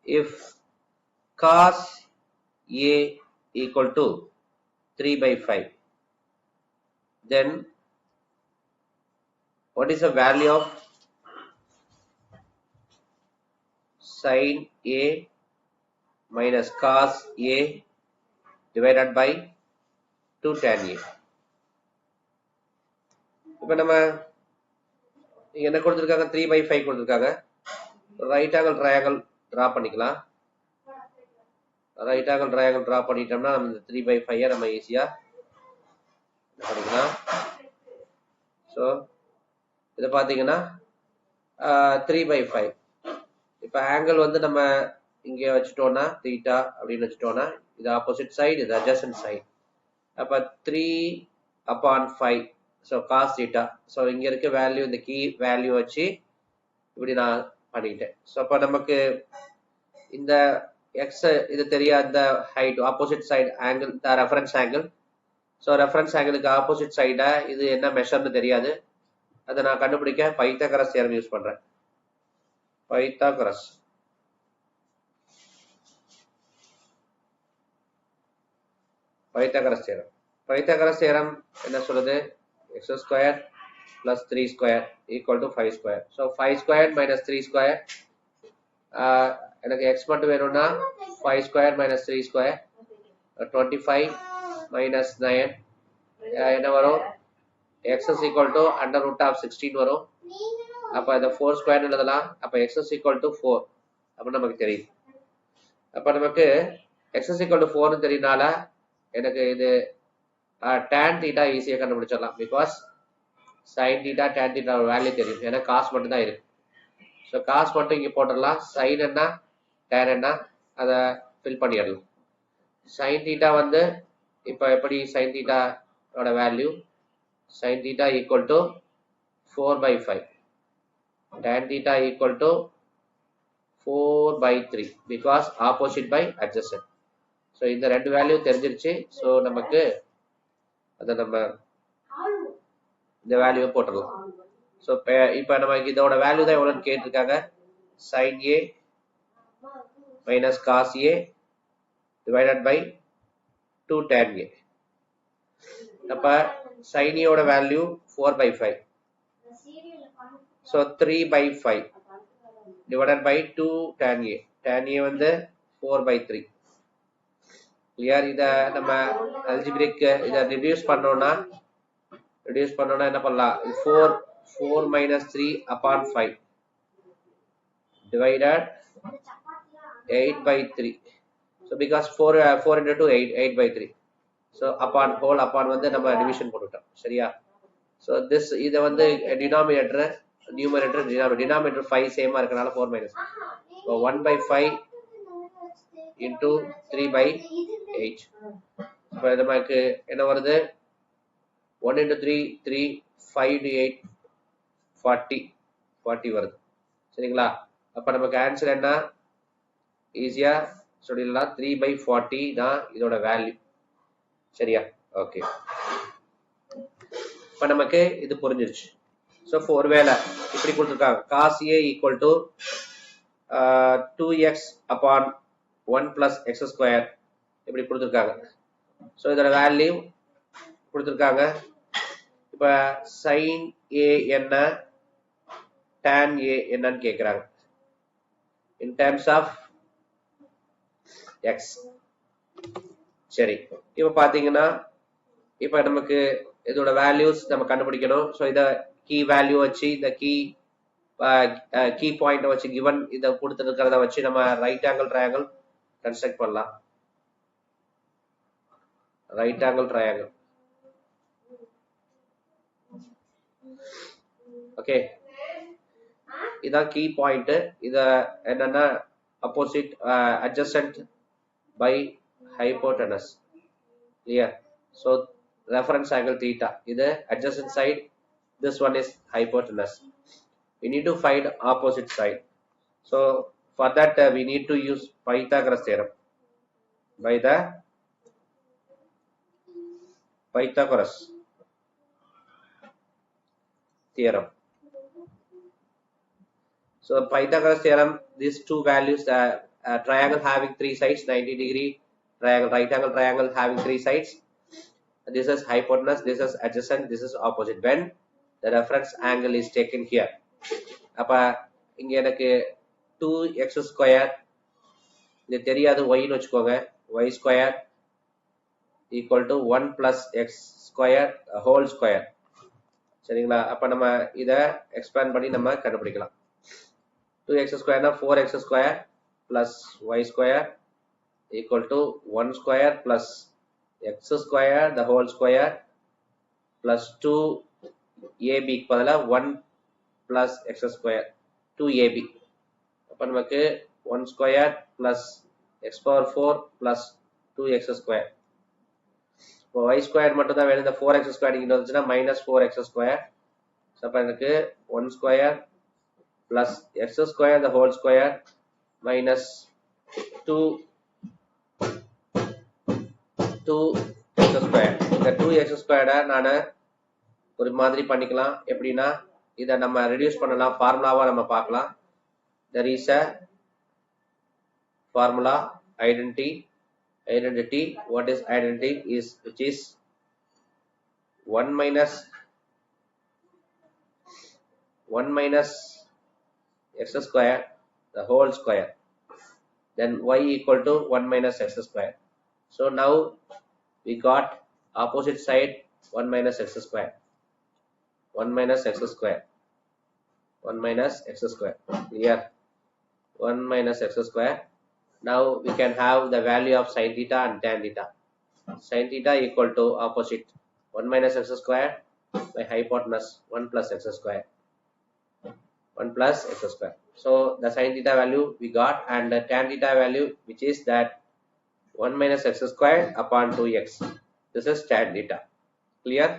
if cos A equal to 3 by 5, then what is the value of sin A minus cos A divided by 2 tan A? இப்போ நம்ம என்ன கொடுத்திருக்காங்க 3 by 5 கொடுத்திருக்காங்க. Right angle triangle draw பண்ணிக்கலாம். Right angle triangle draw பண்ணிட்டோம்னா நம்ம இந்த 3 by 5 நம்ம ஈஸியா பண்ணிக்கலாம். ஸோ இதை பார்த்தீங்கன்னா 3 by 5. இப்போ ஆங்கிள் வந்து நம்ம இங்கே வச்சுட்டோம்னா தீட்டா அப்படின்னு வச்சுட்டோம்னா இது ஆப்போசிட் சைடு, இது அட்ஜசன்ட் சைடு. அப்போ 3/5. So cos theta. ஸோ இங்கே இருக்க வேல்யூ, இந்த கீ வேல்யூ வச்சு இப்படி நான் பண்ணிட்டேன். ஸோ அப்போ நமக்கு இந்த எக்ஸ் இது தெரியாத இந்த height opposite side angle, reference angle. So reference ஆங்கிளுக்கு ஆப்போசிட் சைடா இது என்ன மெஷர்னு தெரியாது. அதை நான் கண்டுபிடிக்க பைத்தாகரஸ் தியரம் யூஸ் பண்றேன். Pythagoras theorem. பைத்தாகரஸ் தியரம் என்ன சொல்லுது? x square plus 3 square equal to 5 square. So 5 square minus 3 square. எனக்கு x மட்டும் வேணும்னா 5 square minus 3 square 25 minus 9 என்ன வரும்? x is equal to under root of 16 வரும். அப்ப இந்த 4 square எழுதலாம். அப்ப x is equal to 4 அப்ப நமக்கு தெரியும். அப்ப நமக்கு x is equal to 4 தெரியுனால எனக்கு இது tan theta ஈஸியா கண்டுபிடிச்சிடலாம். Because sin theta tan theta value தெரியும். ஏன்னா காஸ் மட்டும் தான் இருக்கு. ஸோ காஸ் மட்டும் இங்கே போட்டுடலாம். சைன் என்ன tan என்ன அதை ஃபில் பண்ணிடலாம். sin theta வந்து இப்போ எப்படி sin theta ஓட value? sin theta equal to 4 by 5. tan theta equal to 4 by 3 because opposite by adjacent. So இந்த ரெண்டு வேல்யூ தெரிஞ்சிருச்சு. ஸோ நமக்கு அதை நம்ம இந்த வேல்யூவை போட்டுடலாம். ஸோ இப்போ நமக்கு இதோட வேல்யூ தான் எவ்வளோன்னு கேட்டிருக்காங்க. sin A minus cos A divided by 2 tan A. அப்போ sin A ஓட value 4 by 5. So 3 by 5 divided by 2 tan A. tan A வந்து 4 by 3. கிளியர்? இதை நம்ம அல்ஜிபிரிக் இதை ரிடியூஸ் பண்ணோம்னா என்ன பண்ணலாம்? 4 minus 3 upon 5 divided 8 by 3. So because 4 into 2 8 by 3. So upon whole upon வந்து நம்ம டிவிஷன் போட்டுட்டோம். சரியா? So this இதை வந்து டினாமினேட்டர் நியூமரேட்டர் டினாமினேட்டர் 5 சேமா இருக்கனால 4 minus. So 1 by 5 into 3 by 8. இப்போ நமக்கு என்ன வருது? 1 into 3 3 5 into 8 40 வருது. சரிங்களா? அப்ப நமக்கு ஆன்சர் என்ன? ஈஸியா சொல்லிடலாம். 3 by 40 தான் இதோட வேல்யூ. சரியா? ஓகே. இப்ப நமக்கு இது புரிஞ்சிருச்சு. ஸோ ஒருவேளை இப்படி கொடுத்துருக்காங்க cos A equal to 2x upon 1 plus x square இப்படி கொடுத்துருக்காங்க. ஸோ இதோட வேல்யூ கொடுத்துருக்காங்க. இப்போ sin A என்ன, tan A என்னன்னு கேட்குறாங்க in terms of x. சரி, இப்போ பார்த்தீங்கன்னா இப்போ நமக்கு இதோட வேல்யூஸ் நம்ம கண்டுபிடிக்கணும். ஸோ இதை கீ வேல்யூ வச்சு இந்த கீ பாயிண்ட் வச்சு கிவன் இதை கொடுத்துருக்கிறத வச்சு நம்ம ரைட் ஆங்கிள் ட்ரையாங்கிள் கன்ஸ்ட்ரக்ட் பண்ணலாம். Right angle triangle. ஓகே, இதான் கீ பாயிண்ட். இத என்னன்னா opposite adjacent by hypotenuse. Clear? So reference angle theta, இது adjacent side, this one is hypotenuse. We need to find opposite side. So for that we need to use Pythagoras theorem. By the Pythagoras theorem. So Pythagoras theorem, these two values a triangle having 3 sides, 90 degree triangle, right angle triangle having 3 sides. This is hypotenuse, this is adjacent, this is opposite. When the reference angle is taken here, அப்ப இங்க எனக்கு 2x square, இது தெரியாது y ன்னு வச்சுக்கோங்க, y square equal to 1 plus x square whole square. சரிங்களா? அப்ப நம்ம இத எக்ஸ்பேண்ட் பண்ணி நம்ம கண்டுபிடிக்கலாம். 2x square னா 4x square plus y square equal to 1 square plus x square the whole square plus 2ab க்கு பதிலா 1 plus x square 2ab. அப்ப நமக்கு 1 square plus x power 4 plus 2x square. இப்போ y square மட்டும் தான் வேணும். இந்த 4x square இங்க வந்துச்சுன்னா minus 4x square. அப்ப எனக்கு 1 square plus x square the whole square minus 2x square. இந்த 2x square நான் ஒரு மாதிரி பண்ணிக்கலாம். எப்படின்னா இத நம்ம ரெடியூஸ் பண்ணலாம், ஃபார்முலாவா நம்ம பார்க்கலாம். there is a formula identity. What is identity is which is 1 minus x square the whole square, then y equal to 1 minus x square. So now we got opposite side 1 minus x square, 1 minus x square, 1 minus x square. Here 1 minus x square. Now we can have the value of sin theta and tan theta. Sin theta equal to opposite 1 minus x square by hypotenuse 1 plus x square, 1 plus x square. So the sin theta value we got, and the tan theta value which is that 1 minus x square upon 2x. This is tan theta. Clear?